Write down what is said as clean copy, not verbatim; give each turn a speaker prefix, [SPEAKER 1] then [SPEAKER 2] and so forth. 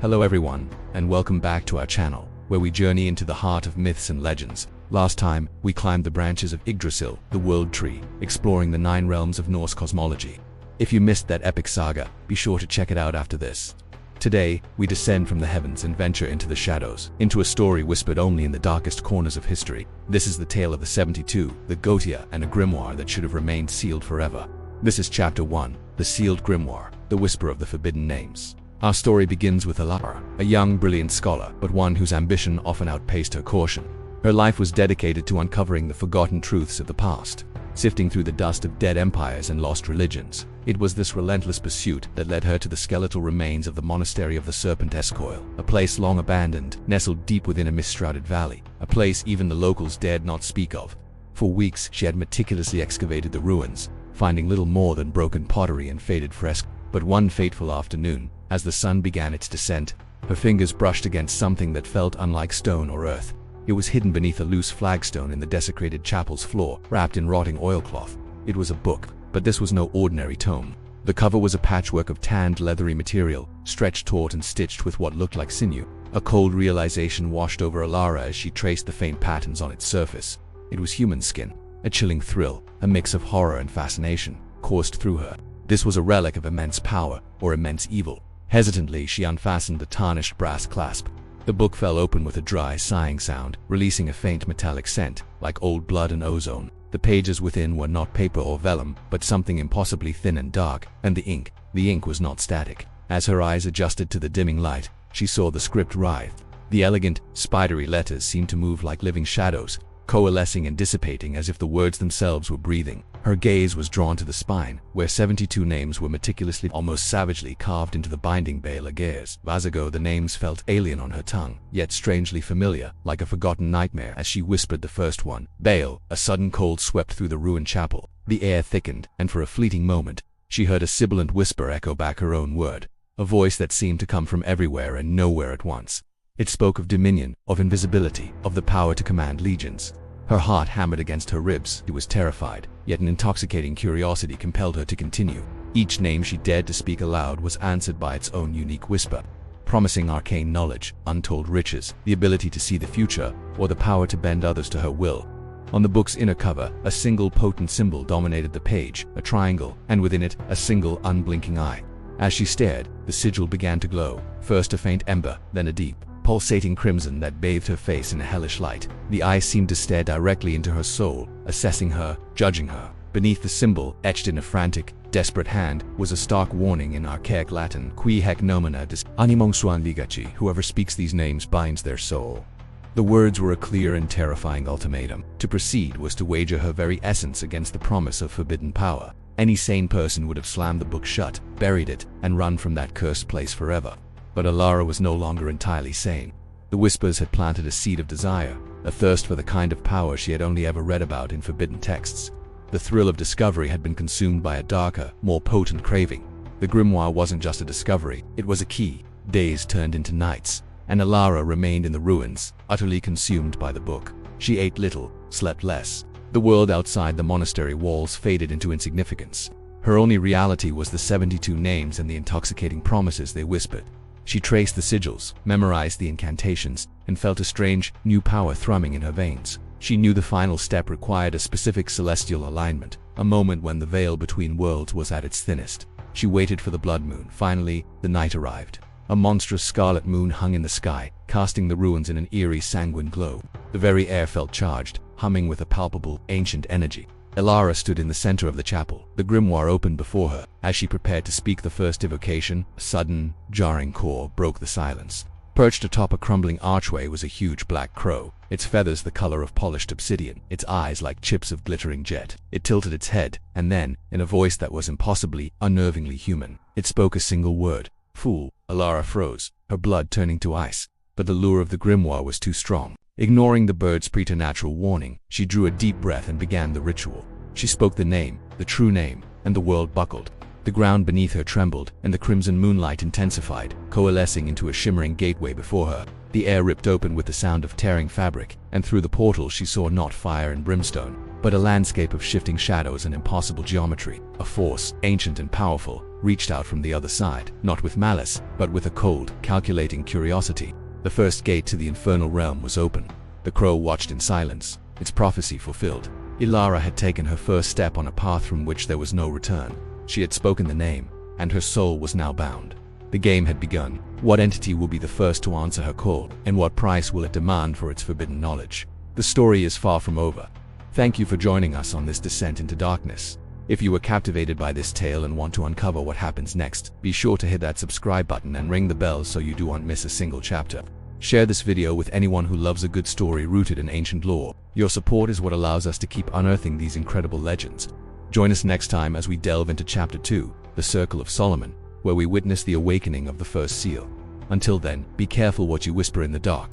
[SPEAKER 1] Hello everyone, and welcome back to our channel, where we journey into the heart of myths and legends. Last time, we climbed the branches of Yggdrasil, the World Tree, exploring the 9 realms of Norse cosmology. If you missed that epic saga, be sure to check it out after this. Today, we descend from the heavens and venture into the shadows, into a story whispered only in the darkest corners of history. This is the tale of the 72, the Goetia, and a grimoire that should have remained sealed forever. This is Chapter 1, the Sealed Grimoire, the Whisper of the Forbidden Names. Our story begins with Alara, a young, brilliant scholar, but one whose ambition often outpaced her caution. Her life was dedicated to uncovering the forgotten truths of the past, sifting through the dust of dead empires and lost religions. It was this relentless pursuit that led her to the skeletal remains of the monastery of the Serpent Escoil, a place long abandoned, nestled deep within a mist-shrouded valley, a place even the locals dared not speak of. For weeks, she had meticulously excavated the ruins, finding little more than broken pottery and faded frescoes. But one fateful afternoon, as the sun began its descent, her fingers brushed against something that felt unlike stone or earth. It was hidden beneath a loose flagstone in the desecrated chapel's floor, wrapped in rotting oilcloth. It was a book, but this was no ordinary tome. The cover was a patchwork of tanned, leathery material, stretched taut and stitched with what looked like sinew. A cold realization washed over Alara as she traced the faint patterns on its surface. It was human skin. A chilling thrill, a mix of horror and fascination, coursed through her. This was a relic of immense power, or immense evil. Hesitantly, she unfastened the tarnished brass clasp. The book fell open with a dry, sighing sound, releasing a faint metallic scent, like old blood and ozone. The pages within were not paper or vellum, but something impossibly thin and dark, and the ink was not static. As her eyes adjusted to the dimming light, she saw the script writhe. The elegant, spidery letters seemed to move like living shadows, coalescing and dissipating as if the words themselves were breathing. Her gaze was drawn to the spine, where 72 names were meticulously, almost savagely carved into the binding Bale Agares. Vazago, the names felt alien on her tongue, yet strangely familiar, like a forgotten nightmare. As she whispered the first one, Bale, a sudden cold swept through the ruined chapel. The air thickened, and for a fleeting moment, she heard a sibilant whisper echo back her own word, a voice that seemed to come from everywhere and nowhere at once. It spoke of dominion, of invisibility, of the power to command legions. Her heart hammered against her ribs. She was terrified, yet an intoxicating curiosity compelled her to continue. Each name she dared to speak aloud was answered by its own unique whisper, promising arcane knowledge, untold riches, the ability to see the future, or the power to bend others to her will. On the book's inner cover, a single potent symbol dominated the page, a triangle, and within it, a single unblinking eye. As she stared, the sigil began to glow, first a faint ember, then a deep, pulsating crimson that bathed her face in a hellish light. The eye seemed to stare directly into her soul, assessing her, judging her. Beneath the symbol, etched in a frantic, desperate hand, was a stark warning in archaic Latin, Qui haec nomina dis animum suam ligaci. Whoever speaks these names binds their soul. The words were a clear and terrifying ultimatum. To proceed was to wager her very essence against the promise of forbidden power. Any sane person would have slammed the book shut, buried it, and run from that cursed place forever. But Alara was no longer entirely sane. The whispers had planted a seed of desire, a thirst for the kind of power she had only ever read about in forbidden texts. The thrill of discovery had been consumed by a darker, more potent craving. The grimoire wasn't just a discovery, it was a key. Days turned into nights, and Alara remained in the ruins, utterly consumed by the book. She ate little, slept less. The world outside the monastery walls faded into insignificance. Her only reality was the 72 names and the intoxicating promises they whispered. She traced the sigils, memorized the incantations, and felt a strange, new power thrumming in her veins. She knew the final step required a specific celestial alignment, a moment when the veil between worlds was at its thinnest. She waited for the blood moon. Finally, the night arrived. A monstrous scarlet moon hung in the sky, casting the ruins in an eerie, sanguine glow. The very air felt charged, humming with a palpable, ancient energy. Alara stood in the center of the chapel, the grimoire opened before her. As she prepared to speak the first evocation, a sudden, jarring call broke the silence. Perched atop a crumbling archway was a huge black crow, its feathers the color of polished obsidian, its eyes like chips of glittering jet. It tilted its head, and then, in a voice that was impossibly, unnervingly human, it spoke a single word. Fool. Alara froze, her blood turning to ice. But the lure of the grimoire was too strong. Ignoring the bird's preternatural warning, she drew a deep breath and began the ritual. She spoke the name, the true name, and the world buckled. The ground beneath her trembled, and the crimson moonlight intensified, coalescing into a shimmering gateway before her. The air ripped open with the sound of tearing fabric, and through the portal she saw not fire and brimstone, but a landscape of shifting shadows and impossible geometry. A force, ancient and powerful, reached out from the other side, not with malice, but with a cold, calculating curiosity. The first gate to the infernal realm was open. The crow watched in silence, its prophecy fulfilled. Ilara had taken her first step on a path from which there was no return. She had spoken the name, and her soul was now bound. The game had begun. What entity will be the first to answer her call, and what price will it demand for its forbidden knowledge? The story is far from over. Thank you for joining us on this descent into darkness. If you were captivated by this tale and want to uncover what happens next, be sure to hit that subscribe button and ring the bell so you don't miss a single chapter. Share this video with anyone who loves a good story rooted in ancient lore. Your support is what allows us to keep unearthing these incredible legends. Join us next time as we delve into Chapter 2, The Circle of Solomon, where we witness the awakening of the first seal. Until then, be careful what you whisper in the dark.